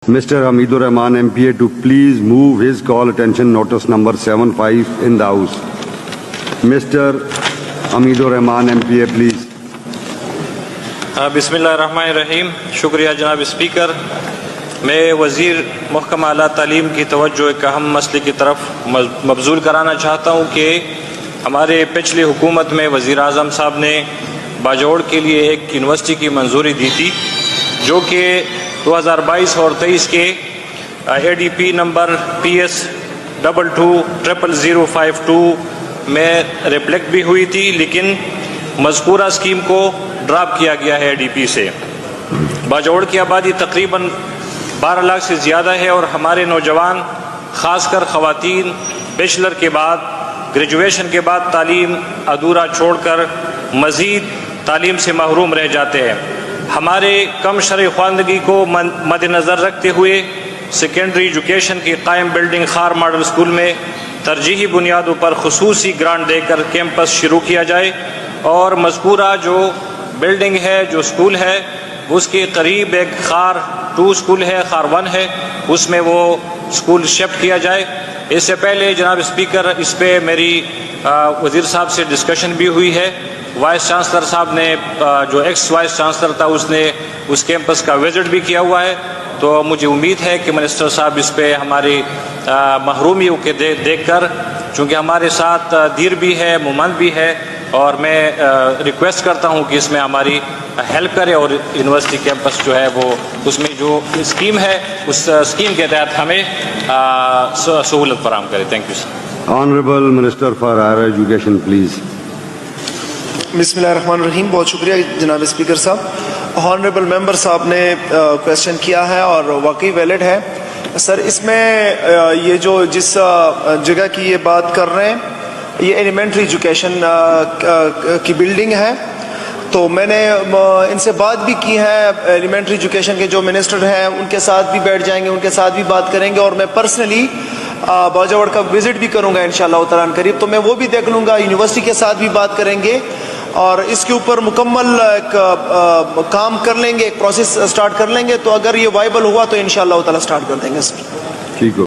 Mr. Hamidur Rahman MPA to please move his call attention notice number 75 in the House. Mr. Hamidur Rahman MPA, please. बिस्मिल्लाहिर्रहमानिर्रहीम। शुक्रिया जनाब speaker. मैं वज़ीर महकमा आला तालीम की तवज्जो एक अहम मसले की तरफ मबजूल कराना चाहता हूँ कि हमारे पिछली हुकूमत में वज़ीर आज़म साहब ने बाजोड़ के लिए एक यूनिवर्सिटी की मंजूरी दी थी, जो कि 2022 और 23 के ADP नंबर PS 22000052 में रिफ्लेक्ट भी हुई थी, लेकिन मज़कूरा स्कीम को ड्रॉप किया गया है ADP से। बाजोड़ की आबादी तकरीबन 12 लाख से ज़्यादा है और हमारे नौजवान ख़ासकर ख़वातीन बैचलर के बाद, ग्रेजुएशन के बाद तालीम अधूरा छोड़कर मज़ीद तालीम से महरूम रह जाते हैं। हमारे कम शरह ख़वानदगी को मद्देनज़र रखते हुए सेकेंडरी एजुकेशन की कायम बिल्डिंग खार मॉडल स्कूल में तरजीही बुनियादों पर खुसूसी ग्रांट देकर कैंपस शुरू किया जाए और मज़कूरा जो बिल्डिंग है, जो स्कूल है, उसके करीब एक खार 2 स्कूल है, खार 1 है, उसमें वो स्कूल शिफ्ट किया जाए। इससे पहले जनाब स्पीकर, इस पे मेरी वज़ीर साहब से डिस्कशन भी हुई है। वाइस चांसलर साहब ने, जो एक्स वाइस चांसलर था, उसने उस कैंपस का विजिट भी किया हुआ है। तो मुझे उम्मीद है कि मिनिस्टर साहब इस पे हमारी महरूमियों के देखकर, चूँकि हमारे साथ दीर भी है, मुमंद भी है, और मैं रिक्वेस्ट करता हूं कि इसमें हमारी हेल्प करें और यूनिवर्सिटी कैंपस जो है वो उसमें जो स्कीम है उस स्कीम के तहत हमें सहूलत फराहम करें। Thank you sir. Honorable Minister for Higher Education, please. बिस्मिल्लाहिर्रहमानिर्रहीम। बहुत शुक्रिया जनाब स्पीकर साहब। हॉनरेबल मेंबर साहब ने क्वेश्चन किया है और वाकई वैलिड है सर। इसमें ये जो जिस जगह की ये बात कर रहे हैं, ये एलिमेंट्री एजुकेशन की बिल्डिंग है। तो मैंने इनसे बात भी की है, एलिमेंट्री एजुकेशन के जो मिनिस्टर हैं उनके साथ भी बैठ जाएंगे, उनके साथ भी बात करेंगे, और मैं पर्सनली बाजोड़ का विजिट भी करूंगा इंशाअल्लाह ताला करीब। तो मैं वो भी देख लूँगा, यूनिवर्सिटी के साथ भी बात करेंगे और इसके ऊपर मुकम्मल एक काम कर लेंगे, एक प्रोसेस स्टार्ट कर लेंगे। तो अगर ये वाइबल हुआ तो इंशाअल्लाह ताला स्टार्ट कर देंगे सर। ठीक हो।